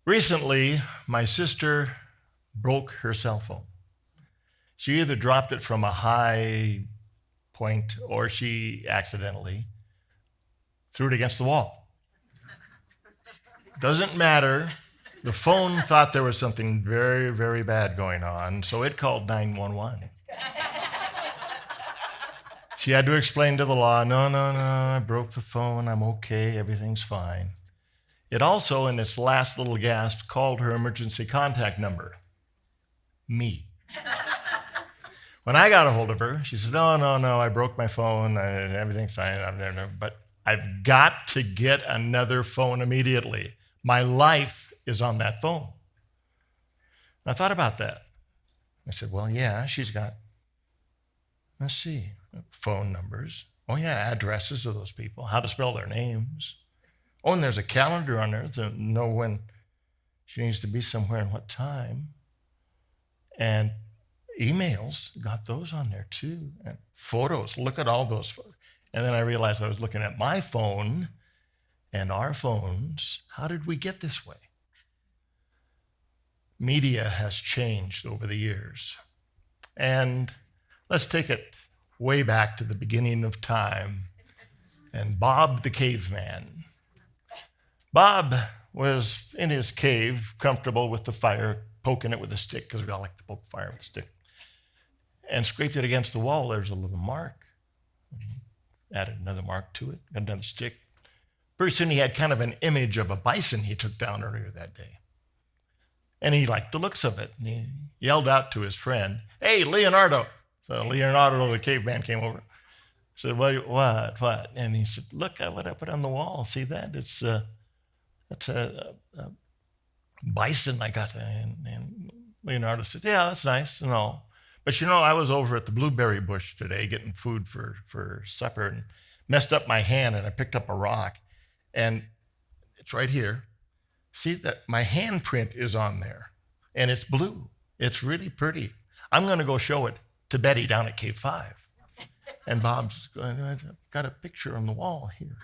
Recently, my sister broke her cell phone. She either dropped it from a high point or she accidentally threw it against the wall. Doesn't matter. The phone thought there was something very, very bad going on, so it called 911. She had to explain to the law, no, I broke the phone, I'm okay, everything's fine. It also, in its last little gasp, called her emergency contact number, me. When I got a hold of her, she said, no, I broke my phone, everything's fine, but I've got to get another phone immediately. My life is on that phone. I thought about that. I said, well, yeah, she's got, let's see, phone numbers. Oh, yeah, addresses of those people, how to spell their names. Oh, and there's a calendar on there to know when she needs to be somewhere and what time. And emails, got those on there too. And photos, look at all those photos. And then I realized I was looking at my phone and our phones. How did we get this way? Media has changed over the years. And let's take it way back to the beginning of time and Bob the caveman. Bob was in his cave, comfortable with the fire, poking it with a stick, because we all like to poke fire with a stick, and scraped it against the wall. There's a little mark. Added another mark to it, got another stick. Pretty soon he had kind of an image of a bison he took down earlier that day. And he liked the looks of it. And he yelled out to his friend, hey, Leonardo. So Leonardo, the caveman, came over. Said, what? And he said, look at what I put on the wall. See that? That's a bison I got. And Leonardo said, yeah, that's nice and all. But I was over at the blueberry bush today getting food for supper and messed up my hand, and I picked up a rock. And it's right here. See that my handprint is on there, and it's blue. It's really pretty. I'm going to go show it to Betty down at Cave 5. And Bob's going, I've got a picture on the wall here.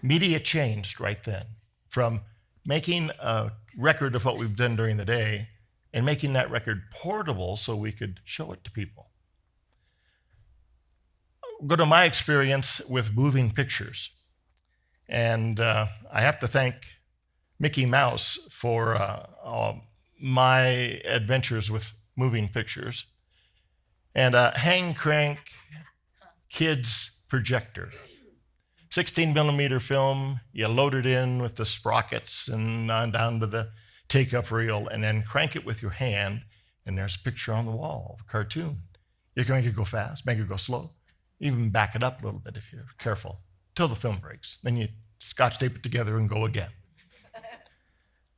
Media changed right then from making a record of what we've done during the day and making that record portable so we could show it to people. Go to my experience with moving pictures. And I have to thank Mickey Mouse for my adventures with moving pictures. And a hang crank kids projector. 16 millimeter film, you load it in with the sprockets and on down to the take-up reel, and then crank it with your hand, and there's a picture on the wall of a cartoon. You can make it go fast, make it go slow, even back it up a little bit if you're careful, till the film breaks. Then you scotch tape it together and go again.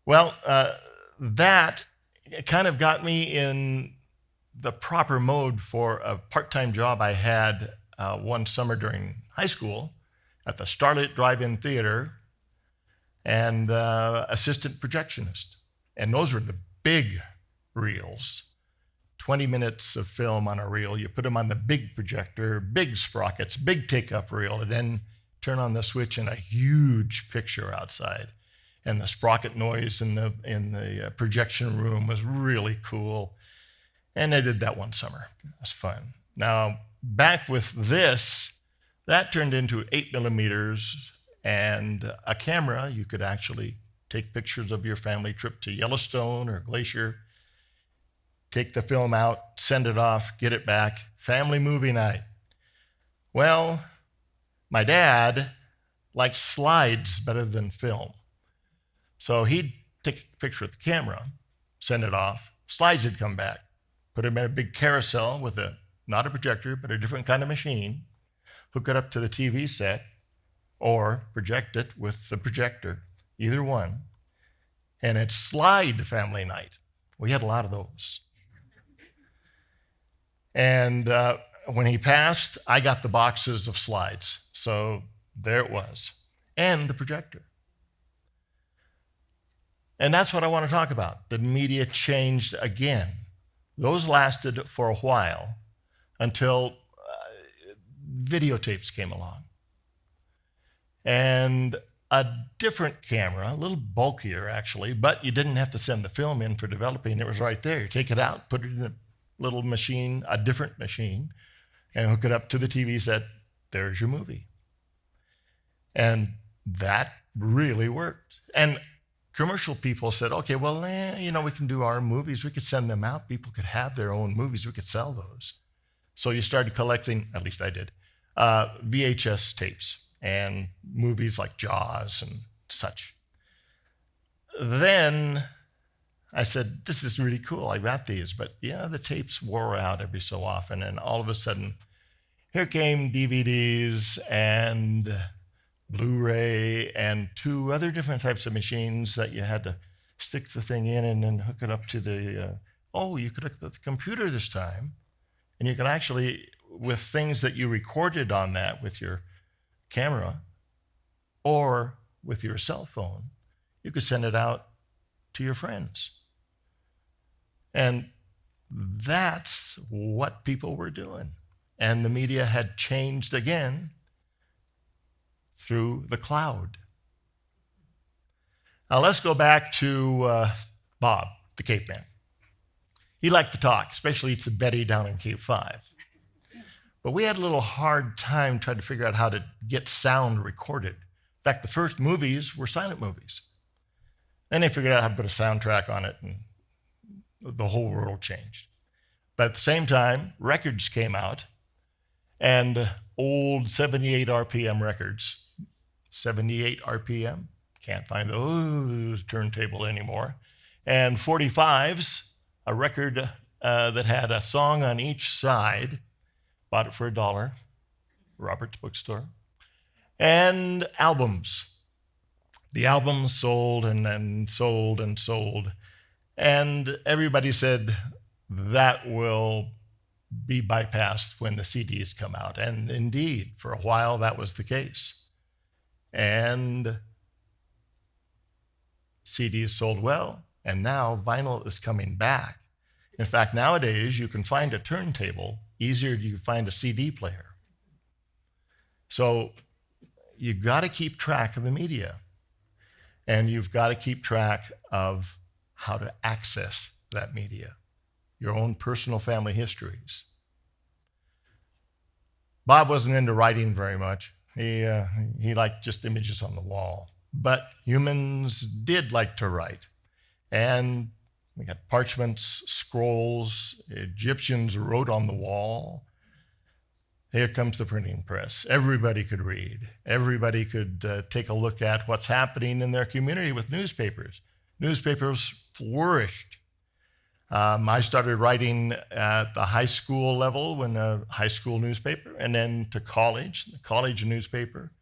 Well, that kind of got me in the proper mode for a part-time job I had one summer during high school at the Starlight Drive-In Theater and assistant projectionist. And those were the big reels, 20 minutes of film on a reel. You put them on the big projector, big sprockets, big take-up reel, and then turn on the switch and a huge picture outside. And the sprocket noise in the projection room was really cool. And I did that one summer. It was fun. Now, back with this, that turned into 8 millimeters and a camera. You could actually take pictures of your family trip to Yellowstone or Glacier, take the film out, send it off, get it back, family movie night. Well, my dad liked slides better than film. So he'd take a picture with the camera, send it off, slides would come back, put them in a big carousel with not a projector, but a different kind of machine, hook it up to the TV set, or project it with the projector, either one, and it's slide family night. We had a lot of those. And when he passed, I got the boxes of slides. So there it was, and the projector. And that's what I want to talk about. The media changed again. Those lasted for a while until videotapes came along. And a different camera, a little bulkier actually, but you didn't have to send the film in for developing. It was right there. You take it out, put it in a little machine, a different machine, and hook it up to the TV set. There's your movie. And that really worked. And commercial people said, okay, well, we can do our movies. We could send them out. People could have their own movies. We could sell those. So you started collecting, at least I did, VHS tapes and movies like Jaws and such. Then I said, this is really cool. I got these, but the tapes wore out every so often. And all of a sudden, here came DVDs and Blu-ray and 2 other different types of machines that you had to stick the thing in and then hook it up to the, you could hook it to the computer this time. And you could actually, with things that you recorded on that with your camera or with your cell phone, you could send it out to your friends. And that's what people were doing. And the media had changed again through the cloud. Now let's go back to Bob, the caveman. He liked to talk, especially to Betty down in Cape 5. But we had a little hard time trying to figure out how to get sound recorded. In fact, the first movies were silent movies. Then they figured out how to put a soundtrack on it, and the whole world changed. But at the same time, records came out, and old 78 RPM records, 78 RPM, can't find those turntable anymore, and 45s, a record that had a song on each side, bought it for $1, Robert's Bookstore, and albums. The albums sold and sold and sold, and everybody said that will be bypassed when the CDs come out. And indeed, for a while, that was the case. And CDs sold well, and now vinyl is coming back. In fact, nowadays, you can find a turntable easier than you find a CD player. So you've got to keep track of the media, and you've got to keep track of how to access that media, your own personal family histories. Bob wasn't into writing very much. He liked just images on the wall. But humans did like to write. And we got parchments, scrolls, Egyptians wrote on the wall. Here comes the printing press. Everybody could read. Everybody could take a look at what's happening in their community with newspapers. Newspapers flourished. I started writing at the high school level when a high school newspaper, and then to college, the college newspaper.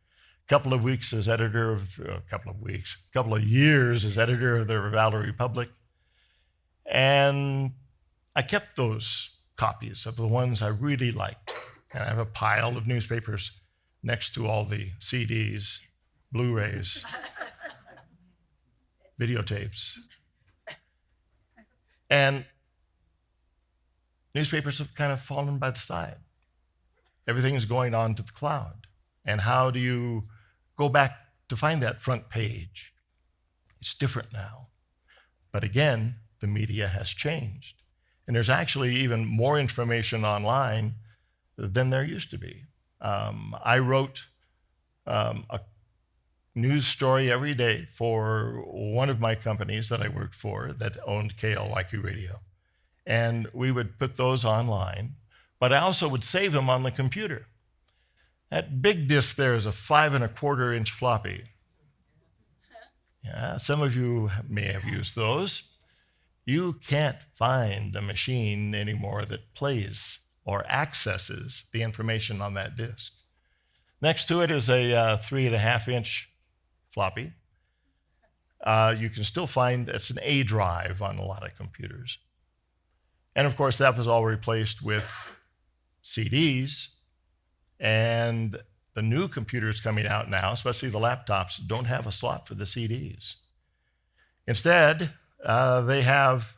A couple of years as editor of the Valley Republic. And I kept those copies of the ones I really liked. And I have a pile of newspapers next to all the CDs, Blu-rays, videotapes. And newspapers have kind of fallen by the side. Everything is going on to the cloud. And how do you go back to find that front page? It's different now. But again, the media has changed. And there's actually even more information online than there used to be. I wrote a news story every day for one of my companies that I worked for that owned KLYQ Radio. And we would put those online, but I also would save them on the computer. That big disk there is a 5 1/4 floppy. Yeah, some of you may have used those. You can't find a machine anymore that plays or accesses the information on that disk. Next to it is a 3 1/2 floppy. You can still find it's an A drive on a lot of computers. And of course, that was all replaced with CDs. And the new computers coming out now, especially the laptops, don't have a slot for the CDs. Instead, they have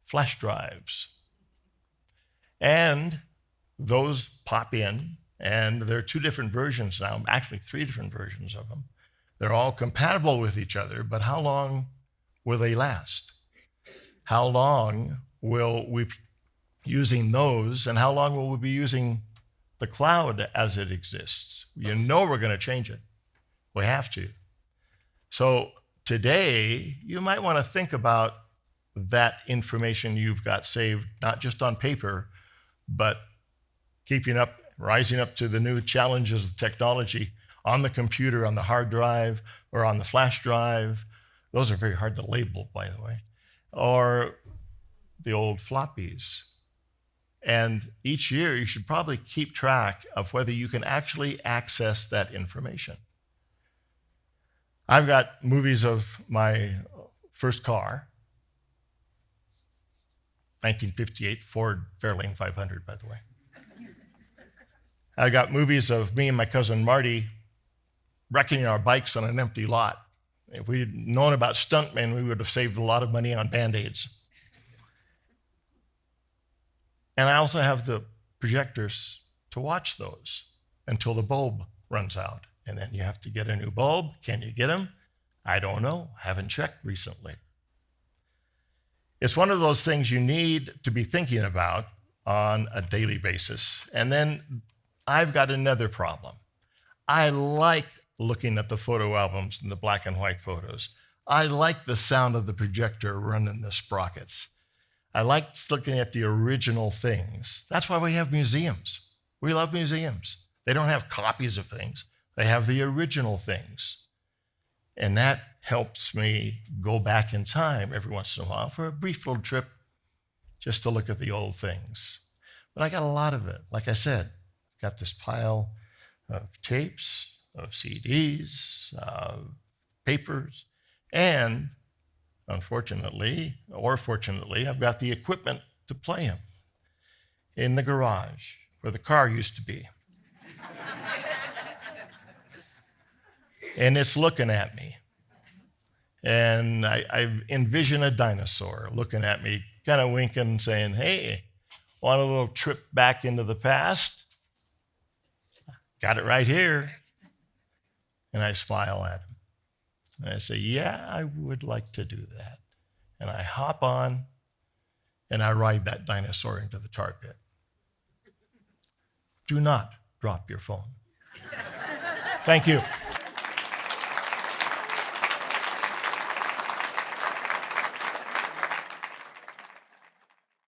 flash drives. And those pop in, and there are 2 different versions now, actually 3 different versions of them. They're all compatible with each other, but how long will they last? How long will we be using those, and how long will we be using the cloud as it exists? You know we're going to change it. We have to. So today, you might want to think about that information you've got saved, not just on paper, but rising up to the new challenges of technology on the computer, on the hard drive, or on the flash drive. Those are very hard to label, by the way. Or the old floppies. And each year, you should probably keep track of whether you can actually access that information. I've got movies of my first car, 1958 Ford Fairlane 500, by the way. I got movies of me and my cousin Marty wrecking our bikes on an empty lot. If we'd known about stuntmen, we would have saved a lot of money on Band-Aids. And I also have the projectors to watch those until the bulb runs out. And then you have to get a new bulb. Can you get them? I don't know. Haven't checked recently. It's one of those things you need to be thinking about on a daily basis. And then I've got another problem. I like looking at the photo albums and the black and white photos. I like the sound of the projector running the sprockets. I like looking at the original things. That's why we have museums. We love museums. They don't have copies of things. They have the original things. And that helps me go back in time every once in a while for a brief little trip just to look at the old things. But I got a lot of it. Like I said, I've got this pile of tapes, of CDs, papers, and unfortunately, or fortunately, I've got the equipment to play them in the garage where the car used to be. And it's looking at me. And I envision a dinosaur looking at me, kind of winking, saying, hey, want a little trip back into the past? Got it right here. And I smile at him. And I say, yeah, I would like to do that. And I hop on and I ride that dinosaur into the tar pit. Do not drop your phone. Thank you.